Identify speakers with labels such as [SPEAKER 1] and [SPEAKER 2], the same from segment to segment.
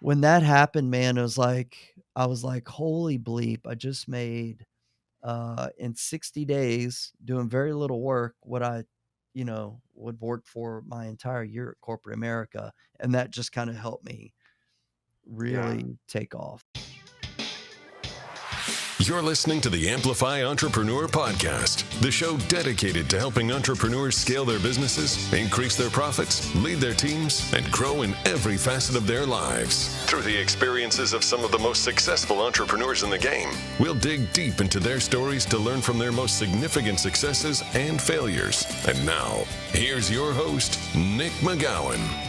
[SPEAKER 1] when that happened, man, it was like, I was like, holy bleep, I just made, in 60 days doing very little work, what I, would work for my entire year at corporate America. And that just kind of helped me
[SPEAKER 2] Yeah.
[SPEAKER 1] really take off.
[SPEAKER 3] You're listening to the Amplify Entrepreneur podcast, the show dedicated to helping entrepreneurs scale their businesses, increase their profits, lead their teams, and grow in every facet of their lives. Through the experiences of some of the most successful entrepreneurs in the game, we'll dig deep into their stories to learn from their most significant successes and failures. And now, here's your host, Nick McGowan.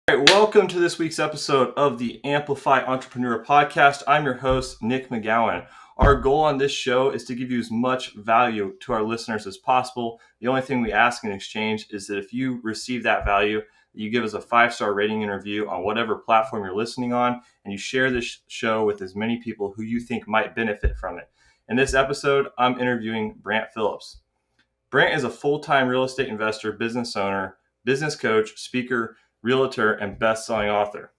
[SPEAKER 2] All right, welcome to this week's episode of the Amplify Entrepreneur podcast. I'm your host, Nick McGowan. Our goal on this show is to give you as much value to our listeners as possible. The only thing we ask in exchange is that if you receive that value, you give us a 5-star rating and review on whatever platform you're listening on, and you share this show with as many people who you think might benefit from it. In this episode, I'm interviewing Brant Phillips. Brant is a full-time real estate investor, business owner, business coach, speaker, realtor, and best-selling author.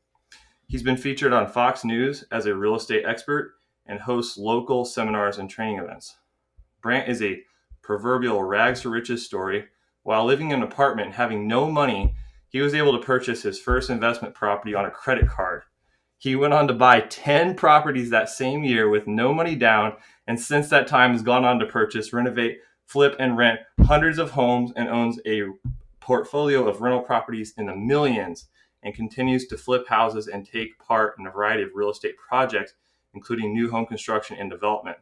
[SPEAKER 2] He's been featured on Fox News as a real estate expert and hosts local seminars and training events. Brant is a proverbial rags to riches story. While living in an apartment and having no money, he was able to purchase his first investment property on a credit card. He went on to buy 10 properties that same year with no money down, and since that time has gone on to purchase, renovate, flip, and rent hundreds of homes and owns a portfolio of rental properties in the millions, and continues to flip houses and take part in a variety of real estate projects, including new home construction and development.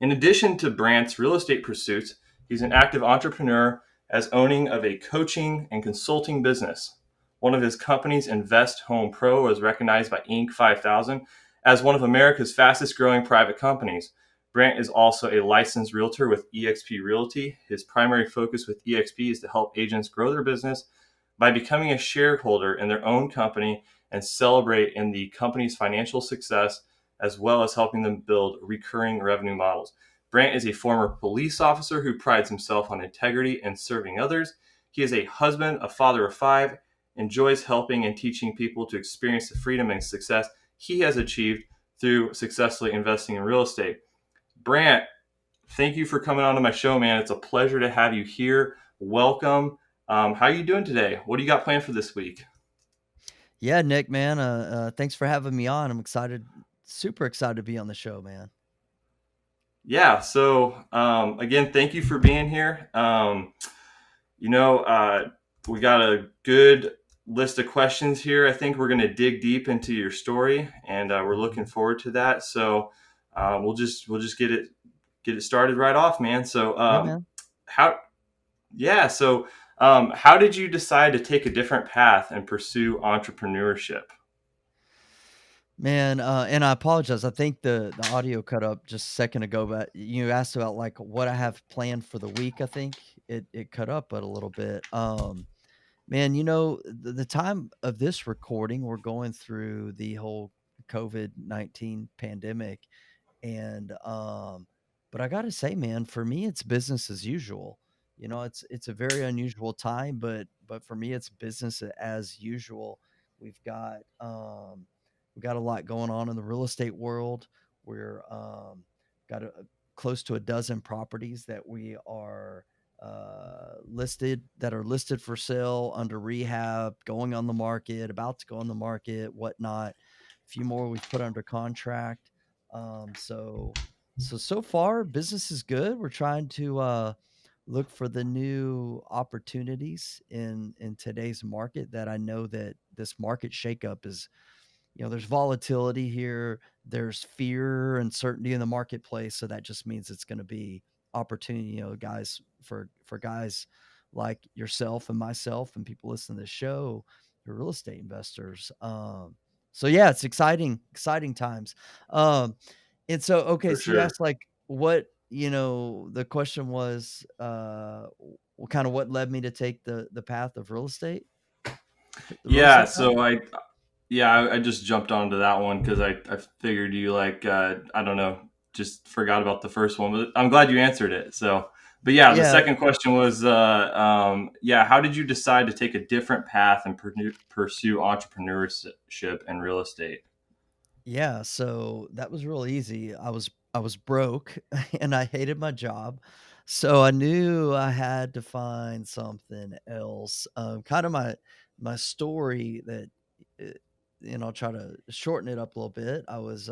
[SPEAKER 2] In addition to Brant's real estate pursuits, he's an active entrepreneur as owning of a coaching and consulting business. One of his companies, Invest Home Pro, was recognized by Inc. 5000 as one of America's fastest growing private companies. Brant is also a licensed realtor with eXp Realty. His primary focus with eXp is to help agents grow their business by becoming a shareholder in their own company and celebrate in the company's financial success, as well as helping them build recurring revenue models. Brant is a former police officer who prides himself on integrity and serving others. He is a husband, a father of 5, enjoys helping and teaching people to experience the freedom and success he has achieved through successfully investing in real estate. Brant, thank you for coming on to my show, man. It's a pleasure to have you here. Welcome. How are you doing today? What do you got planned for this week?
[SPEAKER 1] Yeah, Nick, man. Thanks for having me on. I'm excited, super excited to be on the show, man.
[SPEAKER 2] Yeah. So, again, thank you for being here. We got a good list of questions here. I think we're going to dig deep into your story, and we're looking forward to that. So, we'll just get it started right off, man. So,
[SPEAKER 1] Yeah, man.
[SPEAKER 2] how did you decide to take a different path and pursue entrepreneurship?
[SPEAKER 1] Man, and I apologize. I think the audio cut up just a second ago, but you asked about like what I have planned for the week. I think it cut up but a little bit. Man, the time of this recording, we're going through the whole COVID-19 pandemic, and but I got to say, man, for me, it's business as usual. It's a very unusual time, but for me, it's business as usual. We've got we got a lot going on in the real estate world. We're got close to a dozen properties that we are listed for sale, under rehab, going on the market, about to go on the market, whatnot. A few more we've put under contract. So far business is good. We're trying to look for the new opportunities in today's market. That I know that this market shakeup is, there's volatility here, there's fear, uncertainty in the marketplace. So that just means it's going to be opportunity, guys, for guys like yourself and myself and people listening to the show, who are real estate investors. So yeah, it's exciting times. And so, okay,
[SPEAKER 2] For
[SPEAKER 1] so you
[SPEAKER 2] sure.
[SPEAKER 1] asked like what, the question was, kind of what led me to take the path of real estate, the real
[SPEAKER 2] Yeah.
[SPEAKER 1] estate path.
[SPEAKER 2] I just jumped onto that one because I figured you I don't know, just forgot about the first one, but I'm glad you answered it. So But yeah, the
[SPEAKER 1] Yeah,
[SPEAKER 2] second question was, yeah, how did you decide to take a different path and pursue entrepreneurship and real estate?
[SPEAKER 1] yeah, so that was real easy. I was broke and I hated my job. So I knew I had to find something else. Kind of my story that uh, I'll try to shorten it up a little bit. I was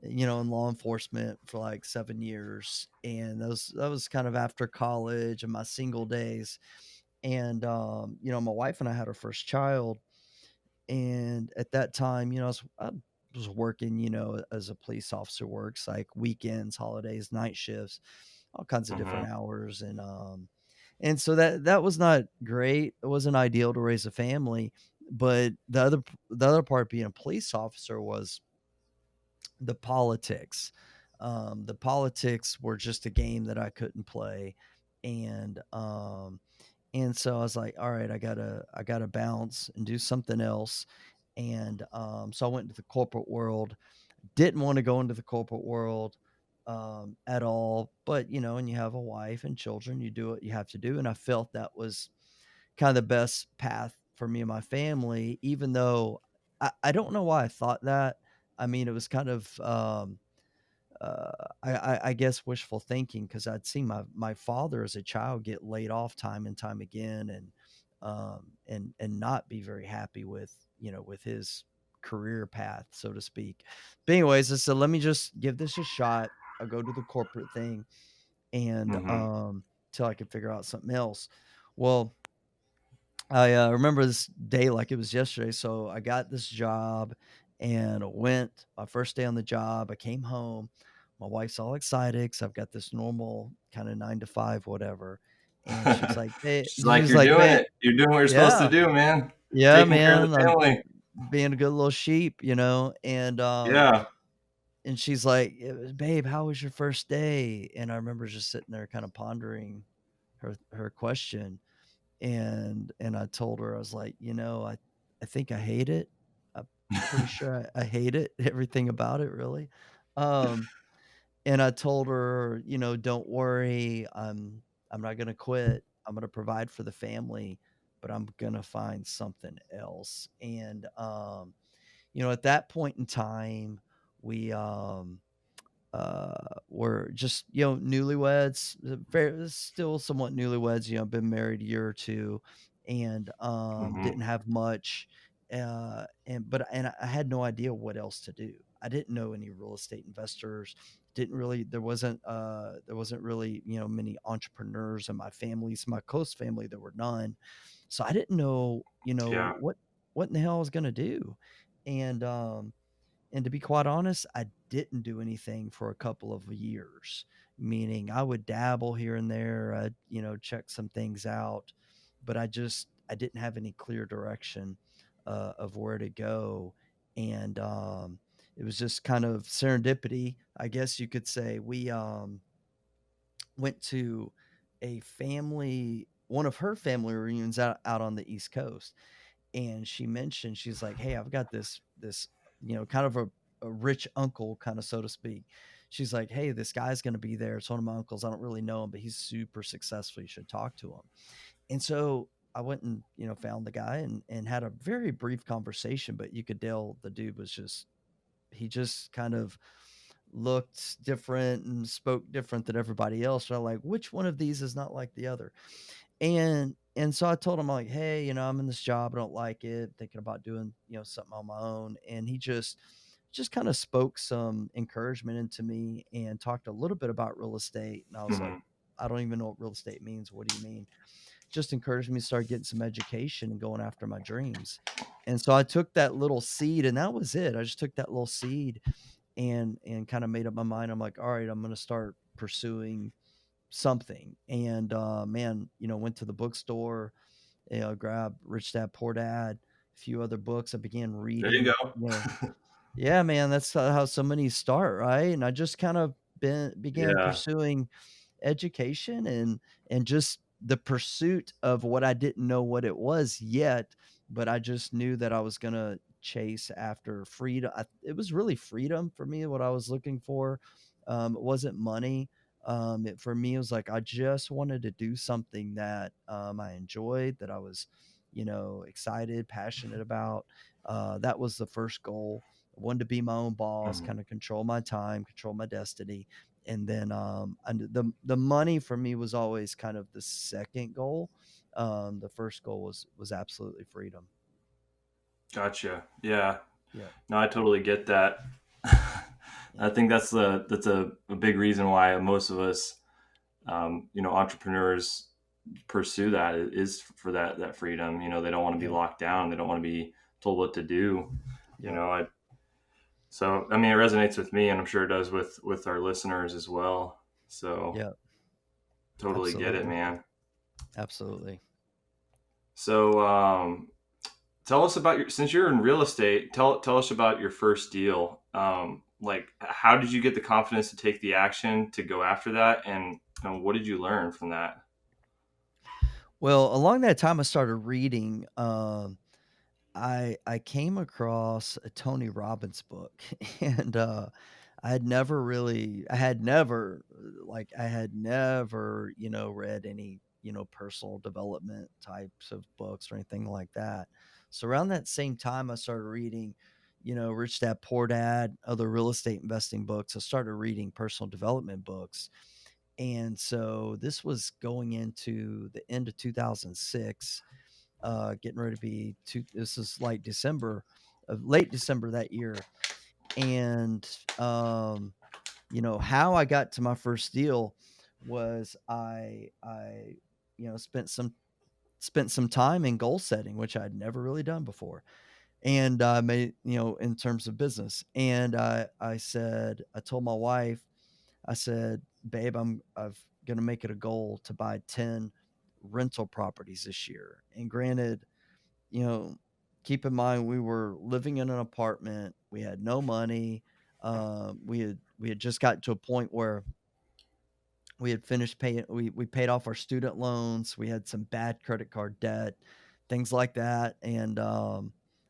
[SPEAKER 1] in law enforcement for like 7 years, and that was kind of after college and my single days. And my wife and I had our first child, and at that time, I was working, as a police officer works, like weekends, holidays, night shifts, all kinds of different
[SPEAKER 2] Hmm.
[SPEAKER 1] hours, and so that was not great. It wasn't ideal to raise a family, but the other part being a police officer was the politics. The politics were just a game that I couldn't play, and so I was like, all right, I gotta bounce and do something else. And so I went into the corporate world. Didn't want to go into the corporate world at all, but and you have a wife and children, you do what you have to do. And I felt that was kind of the best path for me and my family, even though I don't know why I thought that. I mean, it was kind of I guess wishful thinking, because I'd seen my father as a child get laid off time and time again, and not be very happy with with his career path, so to speak. But anyways, I said, let me just give this a shot. I'll go to the corporate thing, and
[SPEAKER 2] Hmm.
[SPEAKER 1] till I could figure out something else. Well, I remember this day like it was yesterday. So I got this job and went my first day on the job. I came home. My wife's all excited because I've got this normal kind of 9 to 5, whatever. And she's like, "Hey,"
[SPEAKER 2] She's like,
[SPEAKER 1] she's
[SPEAKER 2] "You're
[SPEAKER 1] like,
[SPEAKER 2] doing
[SPEAKER 1] "Man,
[SPEAKER 2] it. You're doing what you're supposed to
[SPEAKER 1] yeah,
[SPEAKER 2] do, man.
[SPEAKER 1] yeah,
[SPEAKER 2] Taking care of the
[SPEAKER 1] man, I'm
[SPEAKER 2] family."
[SPEAKER 1] being a good little sheep, And
[SPEAKER 2] Yeah.
[SPEAKER 1] she's like, "Babe, how was your first day?" And I remember just sitting there, kind of pondering her question, and I told her, I was like, I think I hate it. I'm pretty sure I hate it, everything about it, really. Um, and I told her, don't worry, I'm not gonna quit. I'm gonna provide for the family, but I'm gonna find something else. And at that point in time, we were just newlyweds, very still somewhat newlyweds, been married a year or two, and
[SPEAKER 2] Hmm.
[SPEAKER 1] didn't have much, and I had no idea what else to do. I didn't know any real estate investors. Didn't really there wasn't really many entrepreneurs in my family. So my close family, there were none, so I didn't know
[SPEAKER 2] Yeah.
[SPEAKER 1] what in the hell I was going to do. And um and to be quite honest, I didn't do anything for a couple of years, meaning I would dabble here and there. I'd, check some things out, but I didn't have any clear direction of where to go. And it was just kind of serendipity, I guess you could say. We went to one of her family reunions out on the East Coast, and she mentioned, she's like, "Hey, I've got this kind of a rich uncle, kind of, so to speak." She's like, "Hey, this guy's going to be there. It's one of my uncles. I don't really know him, but he's super successful. You should talk to him." And so I went and found the guy, and had a very brief conversation, but you could tell the dude was just he just kind of looked different and spoke different than everybody else. So I'm like, which one of these is not like the other? And so I told him, like, "Hey, I'm in this job, I don't like it, thinking about doing, something on my own." And he just kind of spoke some encouragement into me and talked a little bit about real estate. And I was like,
[SPEAKER 2] Hmm.
[SPEAKER 1] "I don't even know what real estate means. What do you mean?" Just encouraged me to start getting some education and going after my dreams. And so I took that little seed, and that was it. I just took that little seed and kind of made up my mind. I'm like, all right, I'm going to start pursuing something. And man, went to the bookstore, grabbed Rich Dad Poor Dad, a few other books. I began
[SPEAKER 2] There you
[SPEAKER 1] reading,
[SPEAKER 2] go.
[SPEAKER 1] yeah, man, that's how so many start, right? And I just kind of began
[SPEAKER 2] Yeah.
[SPEAKER 1] pursuing education, and just the pursuit of what I didn't know what it was yet, but I just knew that I was gonna chase after freedom. It was really freedom for me, what I was looking for. It wasn't money. For me, it was like I just wanted to do something that I enjoyed, that I was, excited, passionate about. That was the first goal. I wanted to be my own boss,
[SPEAKER 2] Mhm.
[SPEAKER 1] kind of control my time, control my destiny. And then and the money for me was always kind of the second goal. The first goal was absolutely freedom.
[SPEAKER 2] Gotcha. Yeah.
[SPEAKER 1] Yeah,
[SPEAKER 2] No, I totally get that.
[SPEAKER 1] yeah,
[SPEAKER 2] I think that's a big reason why most of us, entrepreneurs pursue that is for that freedom. They don't want to be
[SPEAKER 1] yeah,
[SPEAKER 2] locked down. They don't want to be told what to do. You
[SPEAKER 1] yeah,
[SPEAKER 2] know, I So I mean, it resonates with me, and I'm sure it does with our listeners as well. So
[SPEAKER 1] yeah.
[SPEAKER 2] totally get it,
[SPEAKER 1] Absolutely,
[SPEAKER 2] man.
[SPEAKER 1] absolutely.
[SPEAKER 2] So tell us about since you're in real estate, tell us about your first deal. Like, how did you get the confidence to take the action to go after that, and what did you learn from that?
[SPEAKER 1] Well, along that time, I started reading. I came across a Tony Robbins book, and I had never, read any, personal development types of books or anything like that. So around that same time, I started reading, Rich Dad Poor Dad, other real estate investing books. I started reading personal development books, and so this was going into the end of 2006, getting ready to be this is like late December that year. And how I got to my first deal was I spent some time in goal setting, which I'd never really done before. And I made, in terms of business. And I told my wife, I said, babe, I've gonna make it a goal to buy 10 rental properties this year. And granted, you know, keep in mind we were living in an apartment. We had no money. We had just gotten to a point where we had finished paying. We paid off our student loans. We had some bad credit card debt, things like that. And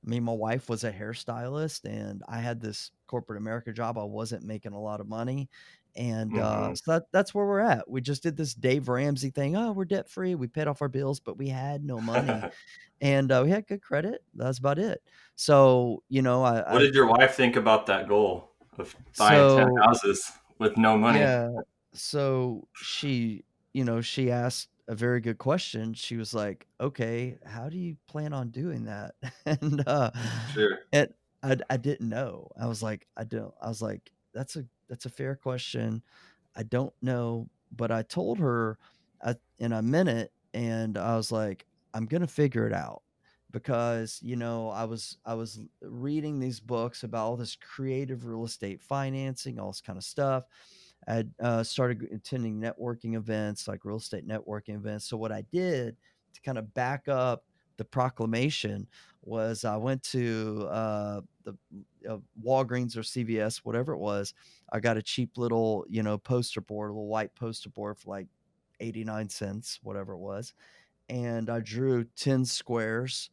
[SPEAKER 1] me and my wife was a hairstylist, and I had this corporate America job. I wasn't making a lot of money. And
[SPEAKER 2] Hmm.
[SPEAKER 1] so that's where we're at. We just did this Dave Ramsey thing. Oh, we're debt free. We paid off our bills, but we had no money, and we had good credit. That's about it. So,
[SPEAKER 2] What did your wife think about that goal of buying 10
[SPEAKER 1] so
[SPEAKER 2] houses with no money?
[SPEAKER 1] yeah, so she asked a very good question. She was like, "Okay, how do you plan on doing that?" And
[SPEAKER 2] Sure.
[SPEAKER 1] and I didn't know. I was like, "I don't." I was like, "That's a fair question. I don't know," but I told her, and I meant it, and I was like, "I'm gonna figure it out," because I was reading these books about all this creative real estate financing, all this kind of stuff. I started attending networking events, like real estate networking events. So what I did to kind of back up the proclamation was I went to the Walgreens or CVS, whatever it was. I got a cheap little, poster board, a little white poster board for like 89 cents, whatever it was. And I drew 10 squares,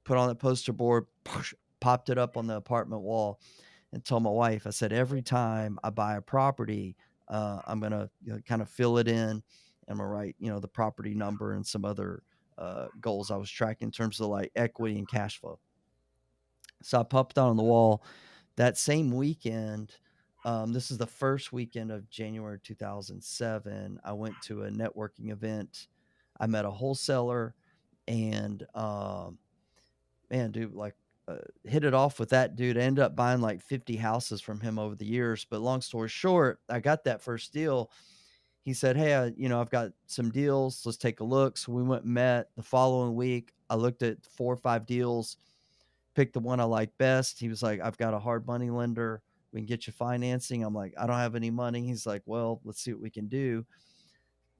[SPEAKER 1] put on the poster board, popped it up on the apartment wall, and told my wife, I said, every time I buy a property, I'm going to kind of fill it in. And I'm going to write, the property number and some other goals I was tracking in terms of like equity and cash flow. So I popped that on the wall that same weekend. This is the first weekend of January 2007. I went to a networking event. I met a wholesaler, and man, dude, like, hit it off with that dude. I ended up buying like 50 houses from him over the years. But long story short, I got that first deal. He said, "Hey, I've got some deals. Let's take a look." So we went and met the following week. I looked at 4 or 5 deals, picked the one I liked best. He was like, "I've got a hard money lender. We can get you financing." I'm like, "I don't have any money." He's like, "Well, let's see what we can do."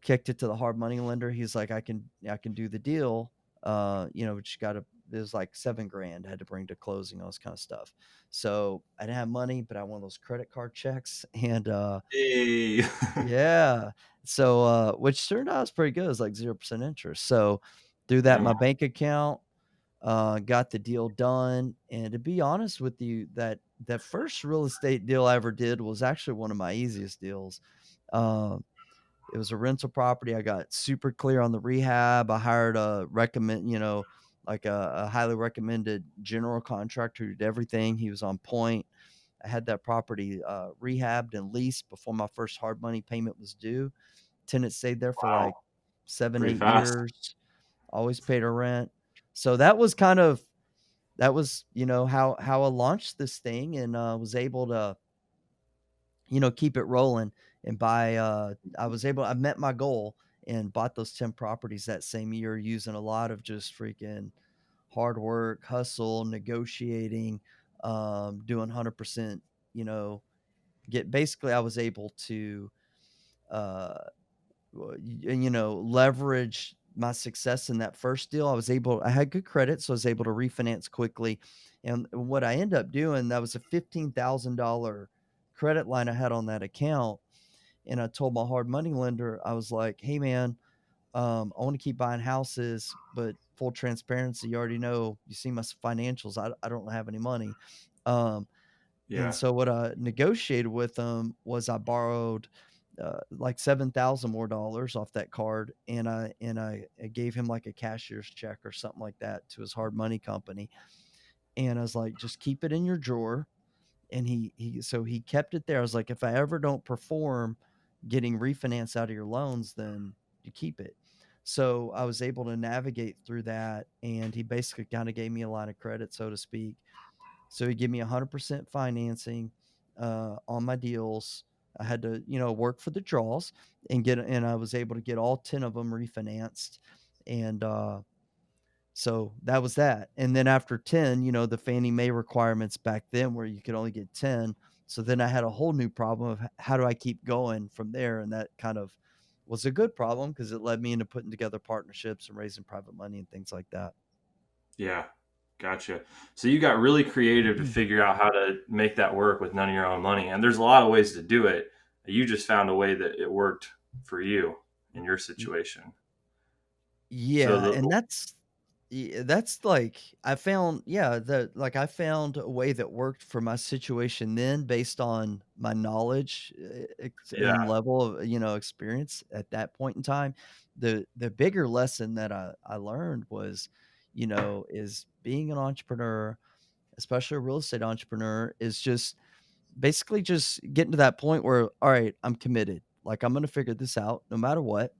[SPEAKER 1] Kicked it to the hard money lender. He's like, I can do the deal. But you gotta it was like 7 grand I had to bring to closing, all this kind of stuff. So I didn't have money, but I had one of those credit card checks. And
[SPEAKER 2] Hey.
[SPEAKER 1] yeah. So which turned out was pretty good. It was like 0% interest. So through that,
[SPEAKER 2] Mm,
[SPEAKER 1] my bank account, got the deal done. And to be honest with you, that first real estate deal I ever did was actually one of my easiest deals. It was a rental property. I got super clear on the rehab. I hired a recommend, like a highly recommended general contractor who did everything. He was on point. I had that property rehabbed and leased before my first hard money payment was due. Tenant stayed there for
[SPEAKER 2] Wow,
[SPEAKER 1] like 7,
[SPEAKER 2] pretty
[SPEAKER 1] 8
[SPEAKER 2] fast.
[SPEAKER 1] years. Always paid her rent. So that was kind of that was, how I launched this thing and was able to, keep it rolling and I met my goal and bought those 10 properties that same year using a lot of just freaking hard work, hustle, negotiating, doing 100%, you know, I was able to, uh, leverage my success in that first deal. I had good credit, so I was able to refinance quickly. And what I ended up doing, that was a $15,000 credit line I had on that account. And I told my hard money lender, I was like, hey, man, I want to keep buying houses, but full transparency, you already know, you see my financials. I don't have any money. Um, and
[SPEAKER 2] Yeah,
[SPEAKER 1] so what I negotiated with them was I borrowed like 7,000 more dollars off that card, and I gave him like a cashier's check or something like that to his hard money company, and I was like, just keep it in your drawer. And he kept it there. I was like, if I ever don't perform getting refinance out of your loans, then you keep it. So I was able to navigate through that, and he basically kind of gave me a line of credit, so to speak. So he gave me 100% financing on my deals. I had to, work for the draws and I was able to get all 10 of them refinanced. And so that was that. And then after 10, the Fannie Mae requirements back then where you could only get 10. So then I had a whole new problem of how do I keep going from there? And that kind of was a good problem because it led me into putting together partnerships and raising private money and things like that.
[SPEAKER 2] yeah, gotcha. So you got really creative to figure out how to make that work with none of your own money, and there's a lot of ways to do it. You just found a way that it worked for you in your situation. So
[SPEAKER 1] Yeah,
[SPEAKER 2] the
[SPEAKER 1] and that's like I found I found a way that worked for my situation then based on my knowledge,
[SPEAKER 2] yeah,
[SPEAKER 1] and level of, experience at that point in time. The bigger lesson that I learned was, is being an entrepreneur, especially a real estate entrepreneur, is just basically just getting to that point where, all right, I'm committed. Like I'm gonna figure this out no matter what,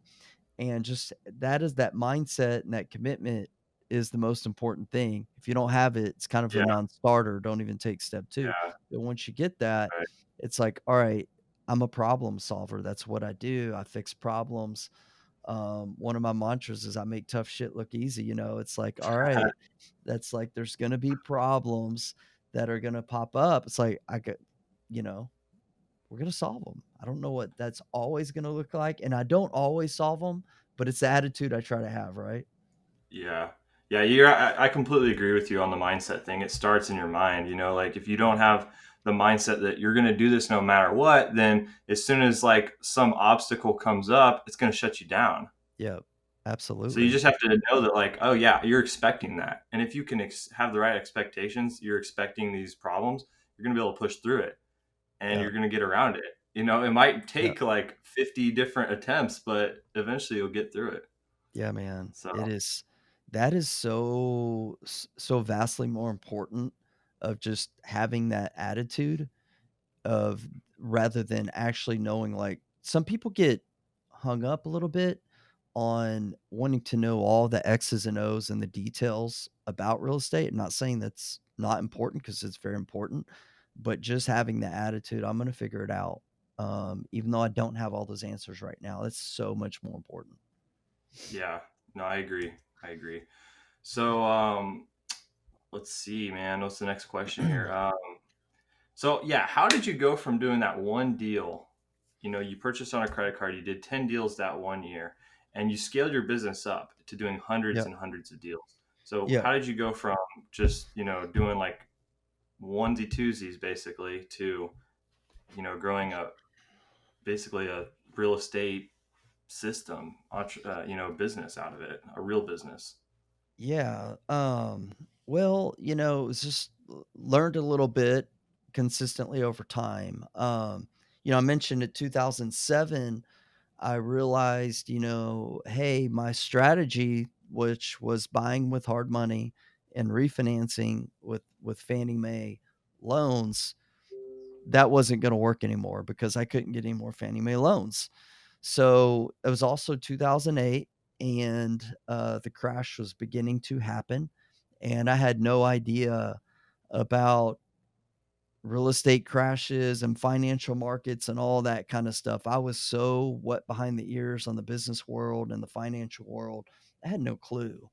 [SPEAKER 1] and just that mindset and that commitment is the most important thing. If you don't have it, it's kind of a
[SPEAKER 2] yeah,
[SPEAKER 1] non-starter. Don't even take step 2.
[SPEAKER 2] yeah,
[SPEAKER 1] But once you get that,
[SPEAKER 2] right.
[SPEAKER 1] it's like, all right, I'm a problem solver. That's what I do. I fix problems. One of my mantras is I make tough shit look easy. It's like, all right, that's like there's gonna be problems that are gonna pop up. It's like you know, we're gonna solve them. I don't know what that's always gonna look like, and I don't always solve them, but it's the attitude I try to have, right?
[SPEAKER 2] Yeah. Yeah, I completely agree with you on the mindset thing. It starts in your mind, like if you don't have the mindset that you're going to do this no matter what, then as soon as like some obstacle comes up, it's going to shut you down.
[SPEAKER 1] Yeah,
[SPEAKER 2] So you
[SPEAKER 1] absolutely.
[SPEAKER 2] just have to know that like, oh yeah, you're expecting that. And if you can have the right expectations, you're expecting these problems, you're going to be able to push through it and
[SPEAKER 1] Yeah,
[SPEAKER 2] you're going to get around it. It might
[SPEAKER 1] yeah,
[SPEAKER 2] take like 50 different attempts, but eventually you'll get through it.
[SPEAKER 1] yeah, man.
[SPEAKER 2] So,
[SPEAKER 1] That is so vastly more important of just having that attitude of rather than actually knowing, like some people get hung up a little bit on wanting to know all the X's and O's and the details about real estate. I'm not saying that's not important because it's very important, but just having the attitude, I'm going to figure it out. Even though I don't have all those answers right now, it's so much more important.
[SPEAKER 2] yeah, no, I agree. I agree. So, let's see, man. What's the next question here? So yeah, how did you go from doing that one deal? You purchased on a credit card, you did 10 deals that one year, and you scaled your business up to doing hundreds
[SPEAKER 1] Yeah.
[SPEAKER 2] and hundreds of deals. So
[SPEAKER 1] Yeah.
[SPEAKER 2] how did you go from just, doing like onesie twosies basically to, growing a basically a real estate system, business out of it, a real business?
[SPEAKER 1] Yeah. Well, it's just learned a little bit consistently over time. I mentioned in 2007, I realized, hey, my strategy, which was buying with hard money and refinancing with Fannie Mae loans, that wasn't going to work anymore because I couldn't get any more Fannie Mae loans. So it was also 2008, and the crash was beginning to happen, and I had no idea about real estate crashes and financial markets and all that kind of stuff. I was so wet behind the ears on the business world and the financial world. I had no clue.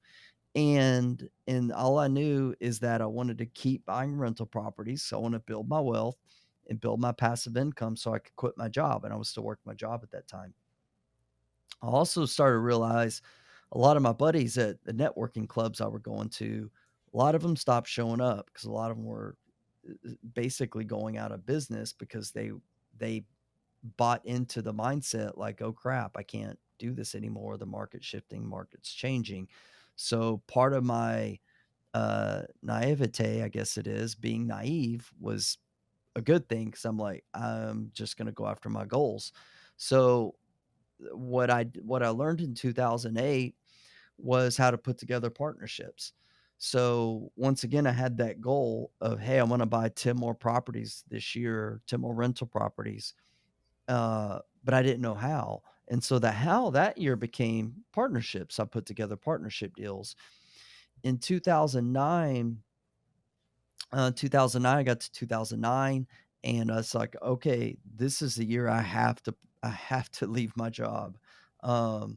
[SPEAKER 1] And all I knew is that I wanted to keep buying rental properties. So I want to build my wealth and build my passive income so I could quit my job. And I was still working my job at that time. I also started to realize a lot of my buddies at the networking clubs I were going to, a lot of them stopped showing up because a lot of them were basically going out of business because they bought into the mindset like, oh crap, I can't do this anymore. The market's shifting, market's changing. So part of my naivete, I guess it is, being naive was a good thing because I'm like, I'm just going to go after my goals. So what I learned in 2008 was how to put together partnerships. So once again, I had that goal of, hey, I want to buy 10 more properties this year, 10 more rental properties. But I didn't know how. And so the how that year became partnerships. I put together partnership deals. In 2009, I got to 2009, and I was like, okay, this is the year I have to leave my job. Um,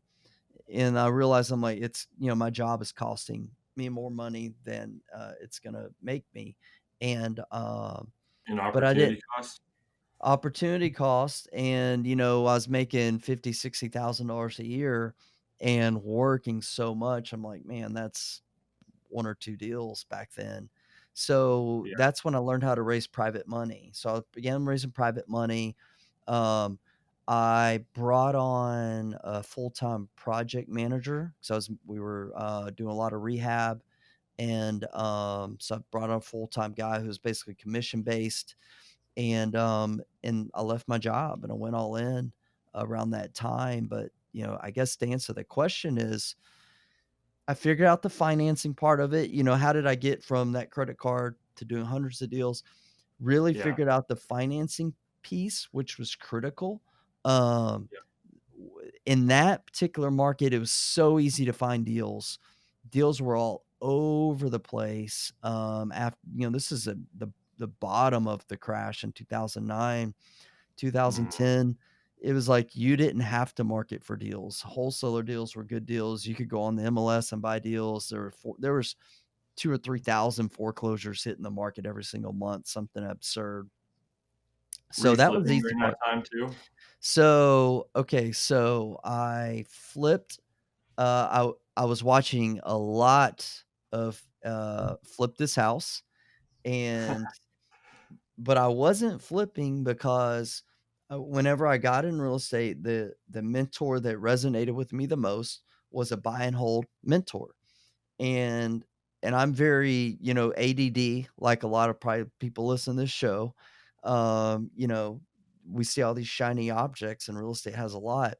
[SPEAKER 1] and I realized I'm like, my job is costing me more money than it's gonna make me. And
[SPEAKER 2] An
[SPEAKER 1] but I didn't
[SPEAKER 2] opportunity cost.
[SPEAKER 1] opportunity cost, and I was making 50, $60,000 a year and working so much. I'm like, man, that's one or two deals back then. So
[SPEAKER 2] Yeah.
[SPEAKER 1] that's when I learned how to raise private money. So I began raising private money. Um, I brought on a full-time project manager because we were doing a lot of rehab, and so I brought on a full-time guy who was basically commission based, and I left my job and I went all in around that time. But I guess to answer the question is, I figured out the financing part of it. How did I get from that credit card to doing hundreds of deals? Really
[SPEAKER 2] Yeah.
[SPEAKER 1] figured out the financing piece, which was critical. Um,
[SPEAKER 2] Yeah.
[SPEAKER 1] in that particular market, it was so easy to find deals. Deals were all over the place. After this is the bottom of the crash in 2009,
[SPEAKER 2] Mm,
[SPEAKER 1] 2010. It was like you didn't have to market for deals. Wholesaler deals were good deals. You could go on the MLS and buy deals. There was 2 or 3,000 foreclosures hitting the market every single month, something absurd.
[SPEAKER 2] were
[SPEAKER 1] So
[SPEAKER 2] you
[SPEAKER 1] that was the
[SPEAKER 2] flipping
[SPEAKER 1] easy
[SPEAKER 2] during that
[SPEAKER 1] part.
[SPEAKER 2] time too?
[SPEAKER 1] So, okay, so I flipped. I was watching a lot of Flip This House, and but I wasn't flipping because whenever I got in real estate, the mentor that resonated with me the most was a buy and hold mentor. And I'm very, ADD, like a lot of probably people listen to this show. Um, you know, we see all these shiny objects, and real estate has a lot.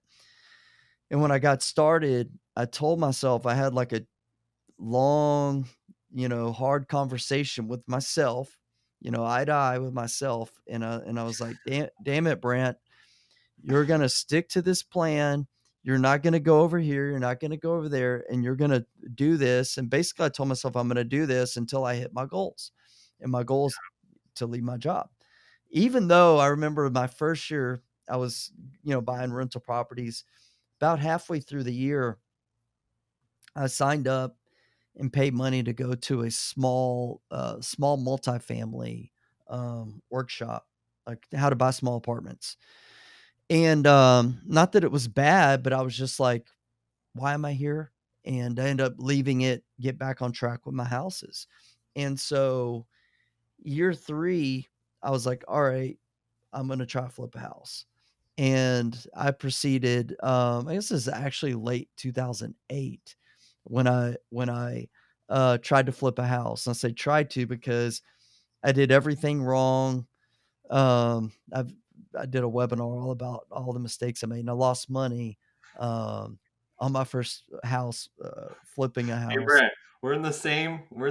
[SPEAKER 1] And when I got started, I told myself I had like a long, hard conversation with myself, eye to eye with myself. And I was like, damn it, Brant, you're going to stick to this plan. You're not going to go over here. You're not going to go over there. And you're going to do this. And basically, I told myself I'm going to do this until I hit my goals. And my goal is to leave my job. Even though I remember my first year, I was, buying rental properties. About halfway through the year, I signed up and paid money to go to a small multifamily workshop, like how to buy small apartments. And not that it was bad, but I was just like, why am I here? And I ended up leaving it, get back on track with my houses. And so year 3, I was like, all right, I'm gonna try to flip a house. And I proceeded, I guess this is actually late 2008 when I tried to flip a house. And I say tried to because I did everything wrong. I've I did a webinar all about all the mistakes I made, and I lost money um, on my first house, flipping a
[SPEAKER 2] Hey
[SPEAKER 1] house.
[SPEAKER 2] Brent, we're in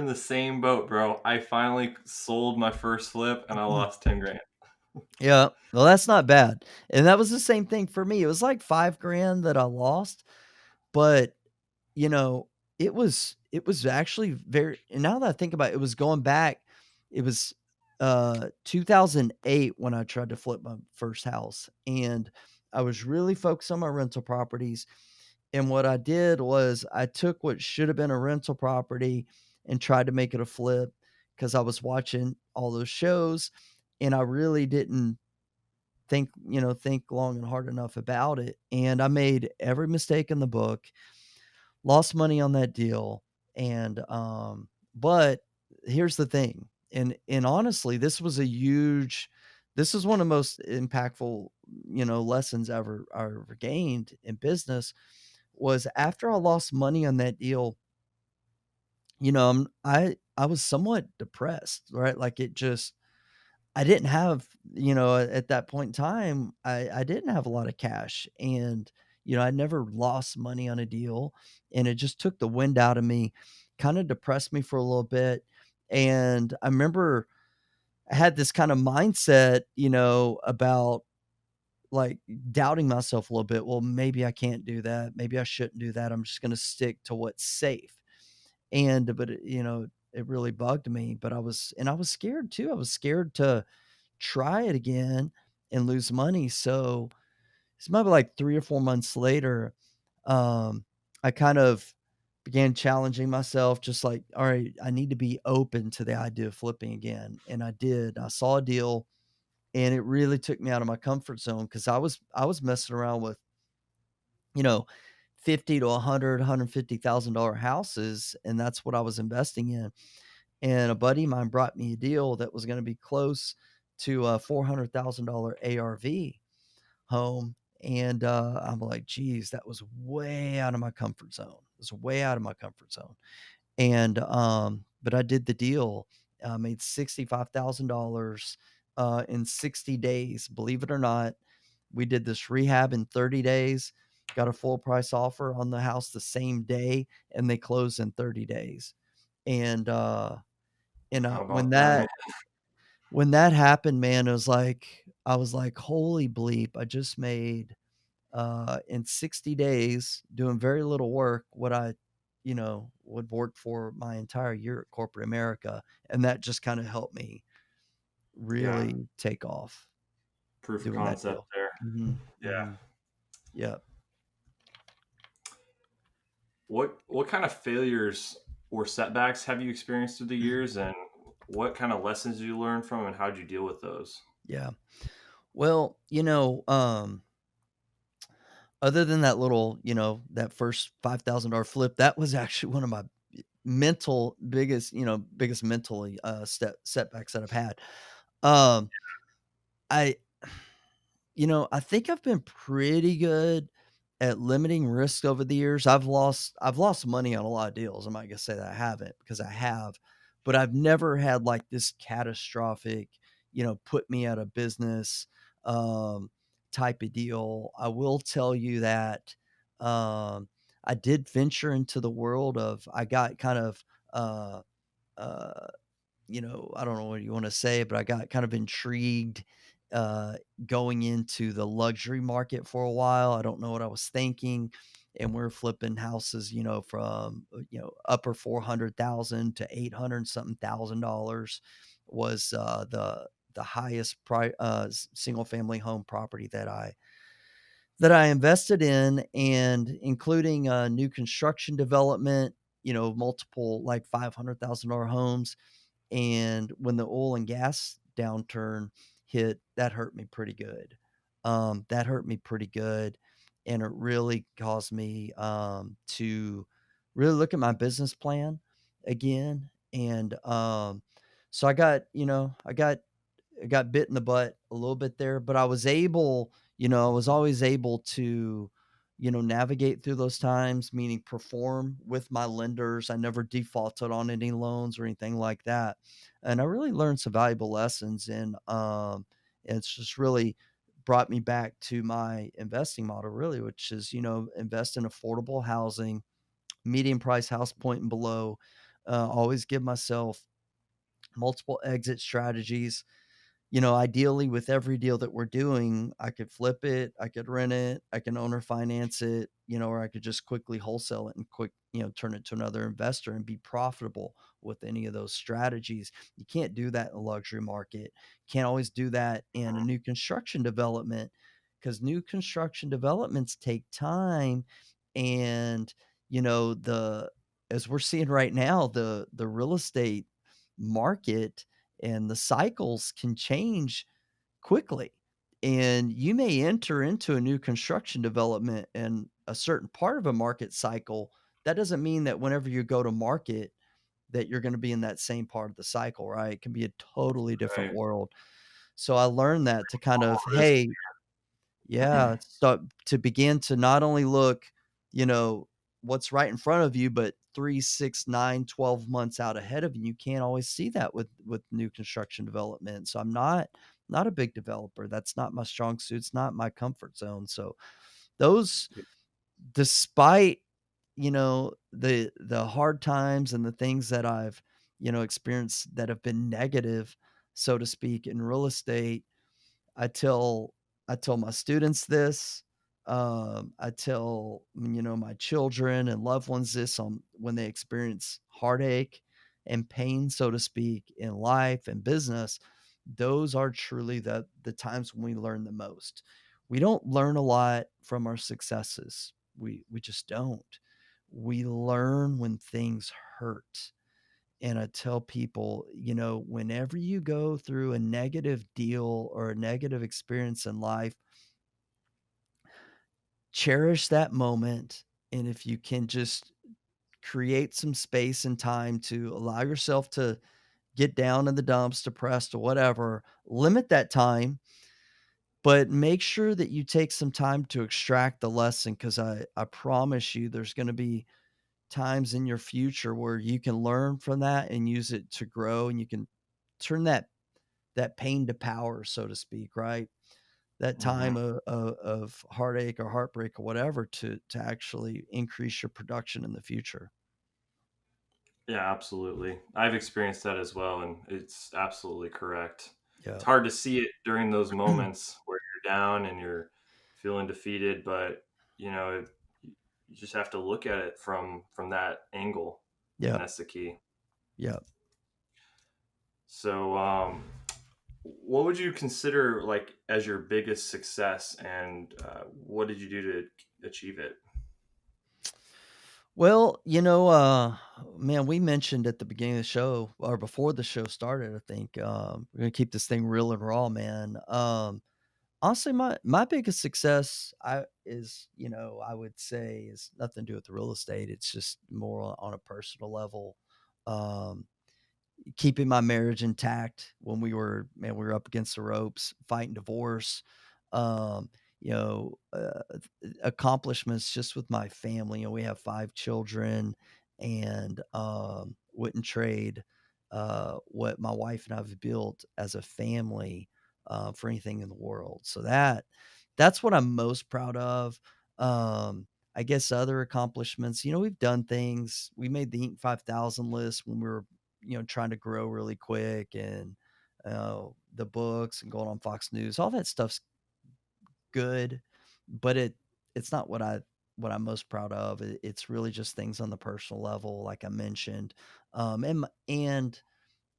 [SPEAKER 2] the same boat, bro. I finally sold my first flip and I lost 10 grand.
[SPEAKER 1] Yeah, well, that's not bad, and that was the same thing for me. It was like 5 grand that I lost, but, you know, it was actually very, and now that I think about it, it was going back, it was, 2008 when I tried to flip my first house, and I was really focused on my rental properties, and what I did was I took what should have been a rental property and tried to make it a flip because I was watching all those shows, and I really didn't think long and hard enough about it, and I made every mistake in the book, lost money on that deal, and, but here's the thing, and honestly, this was one of the most impactful, lessons I ever gained in business, was after I lost money on that deal, I was somewhat depressed, right? Like, it just I didn't have, at that point in time, I didn't have a lot of cash, and, I never lost money on a deal, and it just took the wind out of me, kinda depressed me for a little bit, and I remember I had this kind of mindset, about, like, doubting myself a little bit. "Well, maybe I can't do that. Maybe I shouldn't do that. I'm just gonna stick to what's safe." But it really bugged me, but I was scared too. I was scared to try it again and lose money. So it's maybe like 3 or 4 months later, I kind of began challenging myself, just like, all right, I need to be open to the idea of flipping again. And I did. I saw a deal and it really took me out of my comfort zone because I was messing around with, you know, 50 to 150,000 dollar houses, and that's what I was investing in. And a buddy of mine brought me a deal that was gonna be close to a $400,000 ARV home, and, I'm like, "Geez, that was way out of my comfort zone." It was way out of my comfort zone, and, but I did the deal. I made $65,000, in 60 days, believe it or not. We did this rehab in 30 days, got a full price offer on the house the same day, and they closed in 30 days, and,
[SPEAKER 2] How
[SPEAKER 1] when
[SPEAKER 2] about that?
[SPEAKER 1] that happened, man, I was like, "Holy bleep, I just made, in 60 days, doing very little work, what I, would work for my entire year at corporate America," and that just kinda helped me
[SPEAKER 2] Yeah,
[SPEAKER 1] really take off
[SPEAKER 2] proof of
[SPEAKER 1] doing that
[SPEAKER 2] concept
[SPEAKER 1] deal.
[SPEAKER 2] there.
[SPEAKER 1] Mhm,
[SPEAKER 2] Yeah.
[SPEAKER 1] mhm. Yep.
[SPEAKER 2] What kind of failures or setbacks have you experienced through the years, and what kind of lessons did you learn from, and how did you deal with those?
[SPEAKER 1] Yeah. Well, other than that little, that first $5,000 flip, that was actually one of my biggest mentally, setbacks that I've had. Um, I I think I've been pretty good at limiting risk over the years. I've lost money on a lot of deals. I'm not gonna say that I haven't because I have, but I've never had like this catastrophic, put me out of business um type of deal. I will tell you that I did venture into the world of I got kind of uh uh I don't know what you wanna say, but I got kind of intrigued, uh, going into the luxury market for a while. I don't know what I was thinking, and we're flipping houses, from, upper 400,000 to 800 something thousand dollars was, the highest single family home property that I invested in, and including, new construction development, multiple, like, $500,000 homes. And when the oil and gas downturn hit, that hurt me pretty good. That hurt me pretty good, and it really caused me, to really look at my business plan again, and, so I got bit in the butt a little bit there, but I was always able to, navigate through those times, meaning perform with my lenders. I never defaulted on any loans or anything like that. And I really learned some valuable lessons, and it's just really brought me back to my investing model really, which is, invest in affordable housing, medium price house point and below. Always give myself multiple exit strategies. Ideally with every deal that we're doing, I could flip it, I could rent it, I can owner finance it, or I could just quickly wholesale it and turn it to another investor and be profitable with any of those strategies. You can't do that in the luxury market. Can't always do that in a new construction development because new construction developments take time. And, the as we're seeing right now, the real estate market and the cycles can change quickly. And you may enter into a new construction development in a certain part of a market cycle. That doesn't mean that whenever you go to market that you're going to be in that same part of the cycle, right? It can be a totally different
[SPEAKER 2] Right.
[SPEAKER 1] world. So I learned that to kind of,
[SPEAKER 2] Risk.
[SPEAKER 1] hey, yeah, so to begin to not only look, you know, what's right in front of you, but 3, 6, 9, 12 months out ahead of you. You can't always see that with new construction development. So I'm not a big developer. That's not my strong suit. It's not my comfort zone. So those, despite, the hard times and the things that I've, experienced that have been negative, so to speak, in real estate, I tell I tell my students this. I tell, my children and loved ones this on when they experience heartache and pain, so to speak, in life and business. Those are truly the times when we learn the most. We don't learn a lot from our successes. We just don't. We learn when things hurt. And I tell people, whenever you go through a negative deal or a negative experience in life, cherish that moment. And if you can just create some space and time to allow yourself to get down in the dumps, depressed, or whatever, limit that time, but make sure that you take some time to extract the lesson. Cause I promise you, there's going to be times in your future where you can learn from that and use it to grow, and you can turn that pain to power, so to speak, right? That
[SPEAKER 2] Mhm.
[SPEAKER 1] time of heartache or heartbreak or whatever to actually increase your production in the future.
[SPEAKER 2] Yeah, absolutely. I've experienced that as well, and it's absolutely correct.
[SPEAKER 1] Yeah.
[SPEAKER 2] It's hard to see it during those moments where you're down and you're feeling defeated, but you just have to look at it from that angle, and
[SPEAKER 1] Yeah.
[SPEAKER 2] that's the key.
[SPEAKER 1] Yeah.
[SPEAKER 2] So, what would you consider like as your biggest success, and what did you do to achieve it?
[SPEAKER 1] Well, man, we mentioned at the beginning of the show or before the show started, I think, we're gonna keep this thing real and raw, man. Honestly, my biggest success I would say is nothing to do with the real estate. It's just more on a personal level. Um, Keeping my marriage intact when we were up against the ropes, fighting divorce, um, accomplishments just with my family. We have 5 children and, wouldn't trade, what my wife and I have built as a family, for anything in the world. So that's what I'm most proud of. I guess other accomplishments, we've done things. We made the Inc. 5000 list when we were, trying to grow really quick, and the books and going on Fox News, all that stuff's good, but it's not what I'm most proud of. It's really just things on the personal level, like I mentioned. And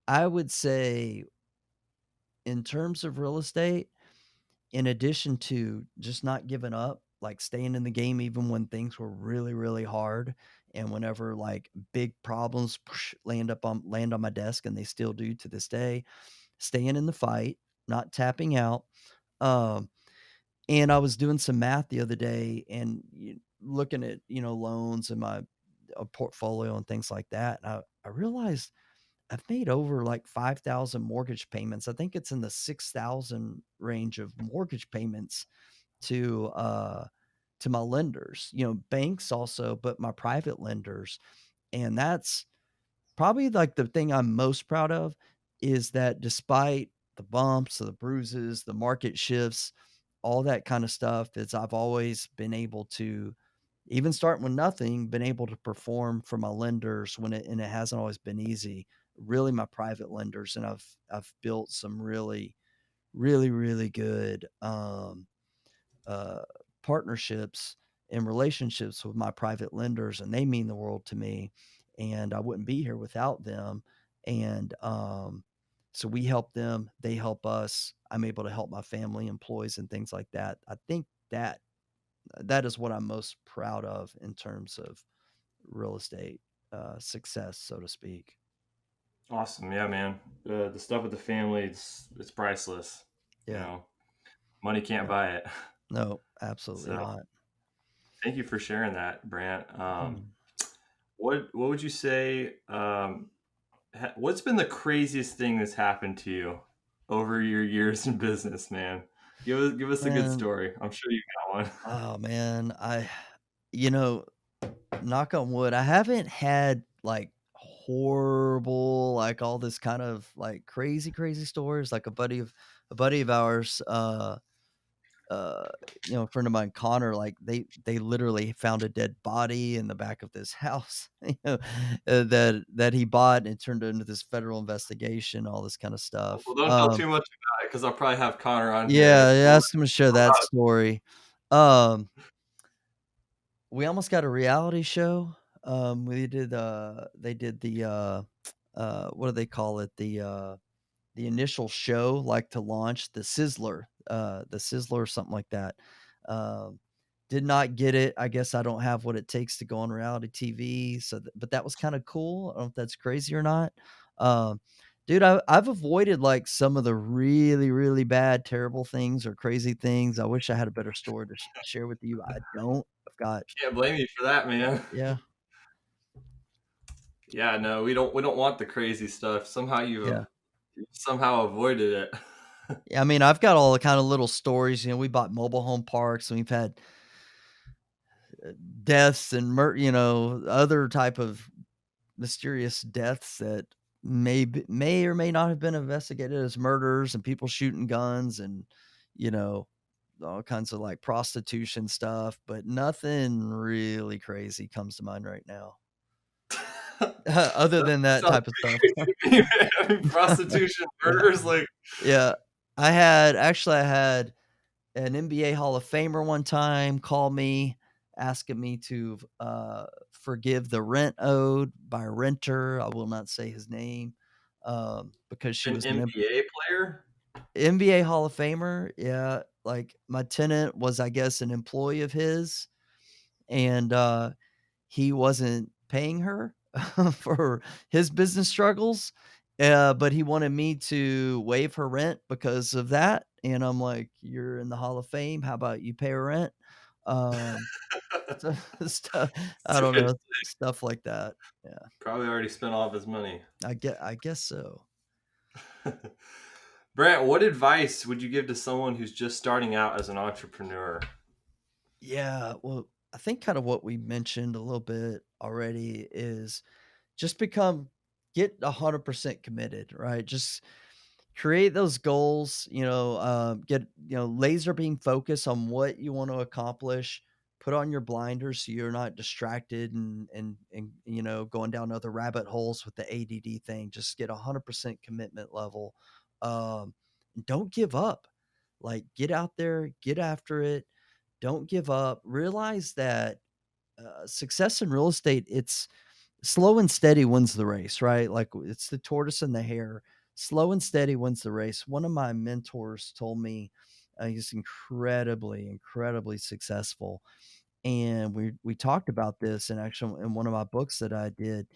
[SPEAKER 1] I would say in terms of real estate, in addition to just not giving up, like staying in the game even when things were really, really hard, and whenever like big problems land on my desk, and they still do to this day, staying in the fight, not tapping out. Um, and I was doing some math the other day and looking at, loans and my portfolio and things like that. And I realized I've made over like 5,000 mortgage payments. I think it's in the 6,000 range of mortgage payments to to my lenders, banks also, but my private lenders. And that's probably like the thing I'm most proud of, is that despite the bumps, the bruises, the market shifts, all that kind of stuff is I've always been able to, even starting with nothing, been able to perform for my lenders when it hasn't always been easy. Really, my private lenders, and I've built some really, really, really good uh, partnerships and relationships with my private lenders, and they mean the world to me. And I wouldn't be here without them. And so we help them, they help us. I'm able to help my family, employees, and things like that. I think that is what I'm most proud of in terms of real estate success, so to speak.
[SPEAKER 2] Awesome. Yeah, man. The stuff with the family, it's priceless. You
[SPEAKER 1] Yeah.
[SPEAKER 2] know, money can't
[SPEAKER 1] Yeah.
[SPEAKER 2] buy it.
[SPEAKER 1] No, absolutely
[SPEAKER 2] So
[SPEAKER 1] not.
[SPEAKER 2] thank you for sharing that, Brant.
[SPEAKER 1] Mm.
[SPEAKER 2] What would you say? What's been the craziest thing that's happened to you over your years in business, man? Give us a good
[SPEAKER 1] Man,
[SPEAKER 2] story. I'm sure you got one.
[SPEAKER 1] oh man, you know, knock on wood, I haven't had like horrible, like all this kind of like crazy, crazy stories. Like a buddy of ours, uh, a friend of mine, Connor, like they literally found a dead body in the back of this house, that he bought, and it turned into this federal investigation, all this kind of stuff.
[SPEAKER 2] Well, don't tell too much about it because I'll probably have Connor on
[SPEAKER 1] Yeah,
[SPEAKER 2] here.
[SPEAKER 1] I
[SPEAKER 2] But
[SPEAKER 1] asked him to share that story. Um, we almost got a reality show. They did what do they call it? The initial show, like, to launch the Sizzler or something like that. Um, did not get it. I guess I don't have what it takes to go on reality TV, but that was kinda cool. I don't know if that's crazy or not. Um, dude, I've avoided, like, some of the really, really bad, terrible things or crazy things. I wish I had a better story to share with you. I don't. I've got
[SPEAKER 2] can't blame you for that, man.
[SPEAKER 1] yeah,
[SPEAKER 2] Yeah, no, we don't want the crazy stuff. Somehow
[SPEAKER 1] yeah.
[SPEAKER 2] you somehow avoided it.
[SPEAKER 1] Yeah, I mean, I've got all the kinda little stories. We bought mobile home parks, and we've had deaths and other type of mysterious deaths that may or may not have been investigated as murders, and people shooting guns, and you know all kinds of like prostitution stuff, but nothing really crazy comes to mind right now. Other
[SPEAKER 2] That
[SPEAKER 1] than that
[SPEAKER 2] sounds
[SPEAKER 1] type of stuff.
[SPEAKER 2] pretty crazy to me, man. I mean, prostitution,
[SPEAKER 1] Yeah,
[SPEAKER 2] murders, like
[SPEAKER 1] yeah. I had an NBA Hall of Famer one time call me asking me to forgive the rent owed by a renter. I will not say his name, because she
[SPEAKER 2] an
[SPEAKER 1] was an
[SPEAKER 2] NBA player.
[SPEAKER 1] NBA Hall of Famer. Yeah, like my tenant was, I guess, an employee of his, and he wasn't paying her for his business struggles, but he wanted me to waive her rent because of that, and I'm like, "You're in the Hall of Fame, how about you pay her rent?" Um, so stuff I don't know,
[SPEAKER 2] Seriously,
[SPEAKER 1] stuff like that. Yeah,
[SPEAKER 2] probably already spent all of his money.
[SPEAKER 1] I guess so.
[SPEAKER 2] Brant, what advice would you give to someone who's just starting out as an entrepreneur?
[SPEAKER 1] Yeah, well, I think kind of what we mentioned a little bit already is just get 100% committed, right? Just create those goals, get, laser beam focus on what you want to accomplish. Put on your blinders so you're not distracted and going down other rabbit holes with the ADD thing. Just get 100% commitment level. Um, don't give up. Like, get out there, get after it. Don't give up. Realize that success in real estate, it's slow and steady wins the race, right? Like, it's the tortoise and the hare. Slow and steady wins the race. One of my mentors told me, he's incredibly, incredibly successful. And we talked about this in actually in one of my books that I did.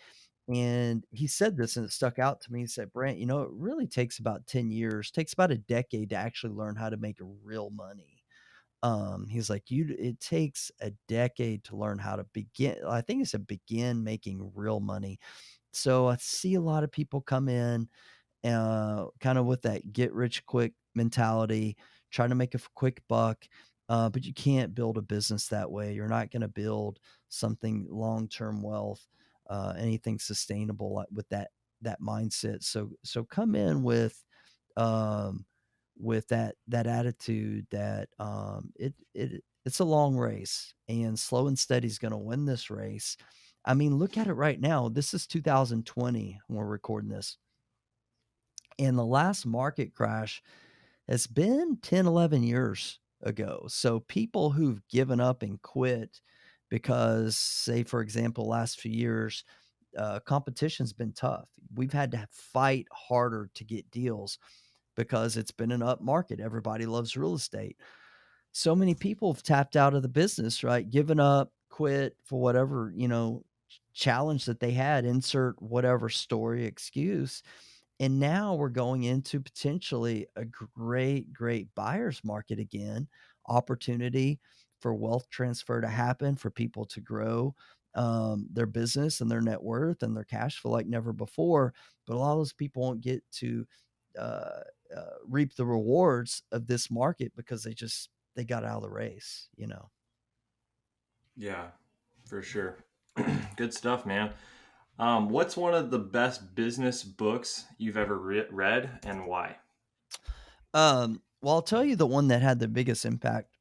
[SPEAKER 1] And he said this, and it stuck out to me. He said, Brant, it really takes about 10 years, takes about a decade to actually learn how to make real money. He's like, it takes a decade to learn how to begin. I think it's a begin making real money. So I see a lot of people come in, kind of with that get rich quick mentality, trying to make a quick buck. But you can't build a business that way. You're not going to build something long term wealth, anything sustainable, with that mindset. So come in um, with that attitude that it's a long race and slow and steady is going to win this race. I mean, look at it right now. This is 2020 when we're recording this. And the last market crash has been 10, 11 years ago. So people who've given up and quit because, say, for example, last few years, competition's been tough. We've had to fight harder to get deals because it's been an up market. Everybody loves real estate. So many people have tapped out of the business, right? Given up, quit for whatever, challenge that they had, insert whatever story, excuse. And now we're going into potentially a great, great buyer's market again, opportunity for wealth transfer to happen, for people to grow their business and their net worth and their cash flow like never before. But a lot of those people won't get to uh, reap the rewards of this market because they got out of the race.
[SPEAKER 2] Yeah, for sure. Good stuff, man. What's one of the best business books you've ever read and why?
[SPEAKER 1] Well, I'll tell you the one that had the biggest impact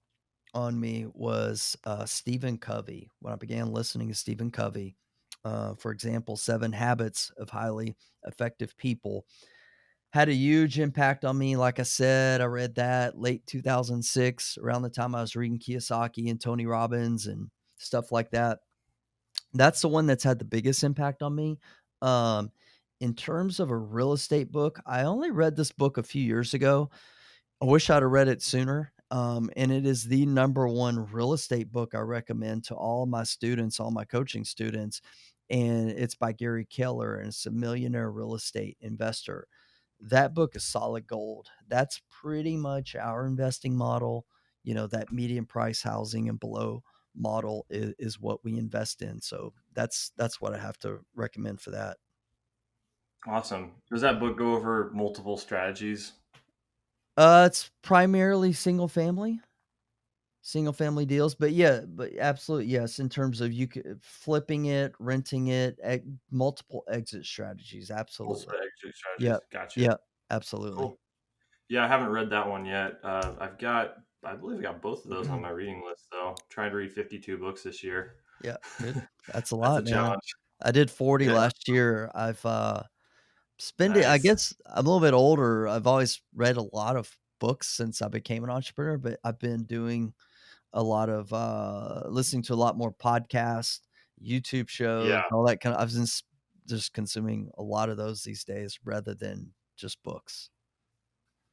[SPEAKER 1] on me was Stephen Covey. When I began listening to Stephen Covey, for example, 7 Habits of Highly Effective People had a huge impact on me. Like I said, I read that late 2006, around the time I was reading Kiyosaki and Tony Robbins and stuff like that. That's the one that's had the biggest impact on me. Um, in terms of a real estate book, I only read this book a few years ago. I wish I'd have read it sooner. And it is the number one real estate book I recommend to all my students, all my coaching students. And it's by Gary Keller, and it's a millionaire real estate investor. That book is solid gold. That's pretty much our investing model. That medium price housing and below model is what we invest in. So that's what I have to recommend for that.
[SPEAKER 2] Awesome. Does that book go over multiple strategies?
[SPEAKER 1] It's primarily single family deals, but yeah, but absolutely yes, in terms of you flipping it, renting it, multiple exit strategies,
[SPEAKER 2] Also,
[SPEAKER 1] absolutely.
[SPEAKER 2] exit strategies.
[SPEAKER 1] Yep,
[SPEAKER 2] Gotcha.
[SPEAKER 1] yep, absolutely.
[SPEAKER 2] Cool. Yeah, I haven't read that one yet. I believe I got both of those on
[SPEAKER 1] Mhm.
[SPEAKER 2] my reading list, though. Trying to read 52 books this year.
[SPEAKER 1] Yeah, good. That's a
[SPEAKER 2] That's a
[SPEAKER 1] lot, man.
[SPEAKER 2] challenge.
[SPEAKER 1] I did 40
[SPEAKER 2] Yeah,
[SPEAKER 1] last year. I've spent it. I
[SPEAKER 2] nice.
[SPEAKER 1] guess I'm a little bit older. I've always read a lot of books since I became an entrepreneur, but I've been doing a lot of listening to a lot more podcasts, YouTube shows,
[SPEAKER 2] Yeah,
[SPEAKER 1] all that kind of. I've been just consuming a lot of those these days rather than just books.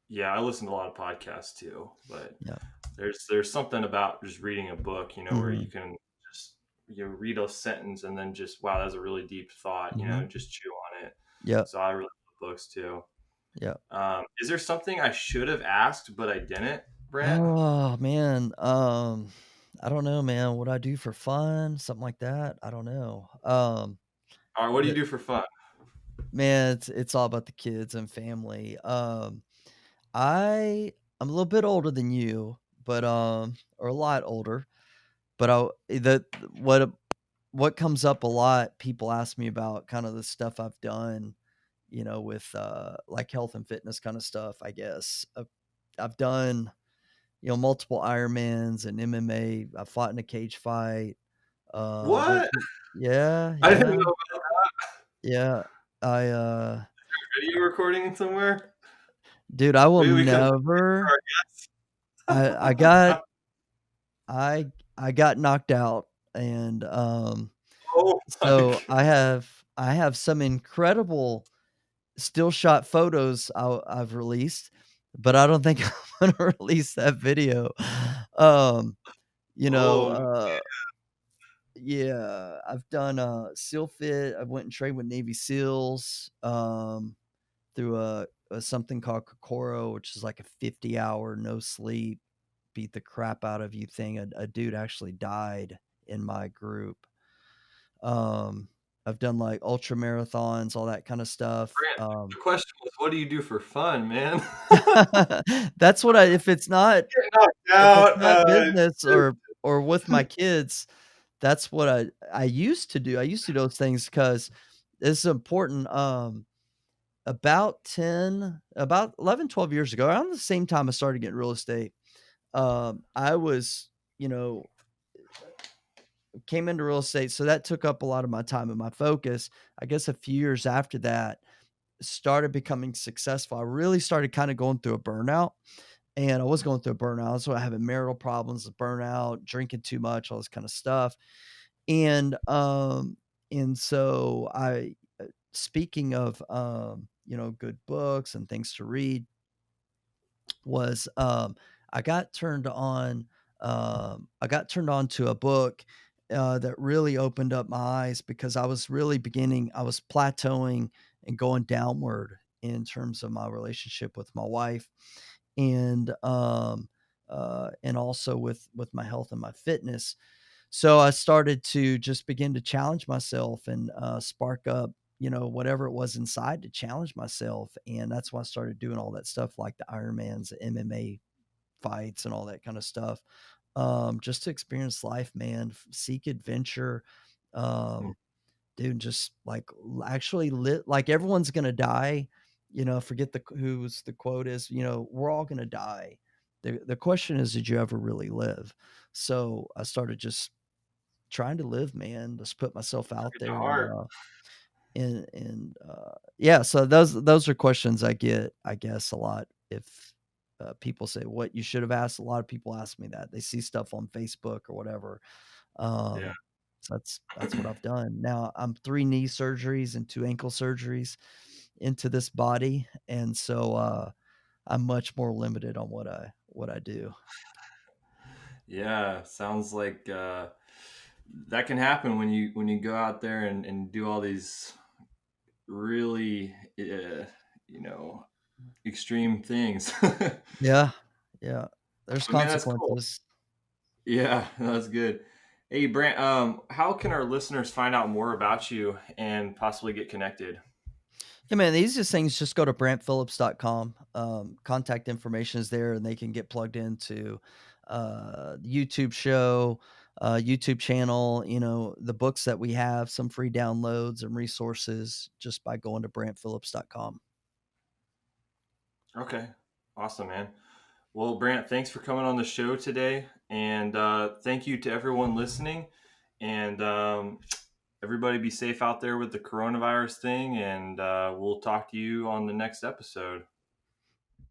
[SPEAKER 2] yeah. I listen to a lot of podcasts too, but
[SPEAKER 1] Yeah.
[SPEAKER 2] there's something about just reading a book, where you
[SPEAKER 1] Mhm.
[SPEAKER 2] can just read a sentence and then just wow, that's a really deep thought,
[SPEAKER 1] Mhm.
[SPEAKER 2] just chew on it.
[SPEAKER 1] Yep.
[SPEAKER 2] So I really love books too.
[SPEAKER 1] Yep.
[SPEAKER 2] Is there something I should have asked but I didn't, Brant?
[SPEAKER 1] Oh man. I don't know, man. What I do for fun, something like that. I don't know.
[SPEAKER 2] All right, what do you
[SPEAKER 1] But
[SPEAKER 2] do for fun?
[SPEAKER 1] man, it's all about the kids and family. I'm a little bit older than you, but or a lot older. But what what comes up a lot, people ask me about kind of the stuff I've done, with like health and fitness kind of stuff, I guess. I've done, multiple Ironmans and MMA. I fought in a cage fight. Went
[SPEAKER 2] What?
[SPEAKER 1] through, yeah,
[SPEAKER 2] I didn't
[SPEAKER 1] yeah,
[SPEAKER 2] know.
[SPEAKER 1] yeah. I
[SPEAKER 2] Video recording somewhere?
[SPEAKER 1] dude, I will
[SPEAKER 2] Maybe we can
[SPEAKER 1] never
[SPEAKER 2] our
[SPEAKER 1] I
[SPEAKER 2] guests.
[SPEAKER 1] I got knocked out, and
[SPEAKER 2] Oh my
[SPEAKER 1] so
[SPEAKER 2] god.
[SPEAKER 1] I have some incredible still shot photos I've released, but I don't think I'm gonna release that video. Um, you know,
[SPEAKER 2] Oh,
[SPEAKER 1] uh, yeah, I've done SEAL Fit. I went and trained with Navy SEALs through a something called Kokoro, which is like a 50-hour no sleep, beat the crap out of you thing. A dude actually died in my group. Um, I've done like ultra marathons, all that kind of stuff.
[SPEAKER 2] Grant, the question was, what do you do for fun, man?
[SPEAKER 1] That's what if it's not
[SPEAKER 2] Getting knocked
[SPEAKER 1] if it's
[SPEAKER 2] out.
[SPEAKER 1] not business or with my kids, that's what I used to do. I used to do those things because it's important. about 11, 12 years ago, around the same time I started getting real estate, I was, you know, came into real estate, so that took up a lot of my time and my focus. I guess a few years after that, started becoming successful. I really started kind of going through a burnout, and I was going through a burnout. So I having marital problems, burnout, drinking too much, all this kind of stuff. And so speaking of good books and things to read, was, I got turned on to a book, that really opened up my eyes because I was plateauing and going downward in terms of my relationship with my wife and also with my health and my fitness. So I started to just begin to challenge myself and, spark up, whatever it was inside to challenge myself, and that's why I started doing all that stuff like the Ironmans, the MMA fights, and all that kinda stuff, just to experience life, man, seek adventure,
[SPEAKER 2] Mm.
[SPEAKER 1] um, dude, just, like, actually like, everyone's gonna die, forget whose the quote is, "We're all gonna die." The question is, did you ever really live? So, I started just trying to live, man, just put myself out
[SPEAKER 2] Good to
[SPEAKER 1] there
[SPEAKER 2] heart.
[SPEAKER 1] yeah, so those are questions I get, I guess, a lot if, people say, "What you should have asked?" A lot of people ask me that. They see stuff on Facebook or whatever.
[SPEAKER 2] Yeah.
[SPEAKER 1] So that's what I've done. Now, I'm 3 knee surgeries and 2 ankle surgeries into this body, and so, I'm much more limited on what I do.
[SPEAKER 2] Yeah. Sounds like that can happen when you go out there and do all these really you know extreme things.
[SPEAKER 1] Yeah, yeah. There's
[SPEAKER 2] But man, that's cool.
[SPEAKER 1] consequences.
[SPEAKER 2] Yeah, that's good. Hey, Brant, how can our listeners find out more about you and possibly get connected?
[SPEAKER 1] Yeah, man, the easiest thing is just go to brantphillips.com. Contact information is there and they can get plugged into the YouTube show, YouTube channel, the books that we have, some free downloads and resources just by going to brantphillips.com.
[SPEAKER 2] Okay, awesome, man. Well, Brant, thanks for coming on the show today, and thank you to everyone listening. And everybody, be safe out there with the coronavirus thing, and we'll talk to you on the next episode.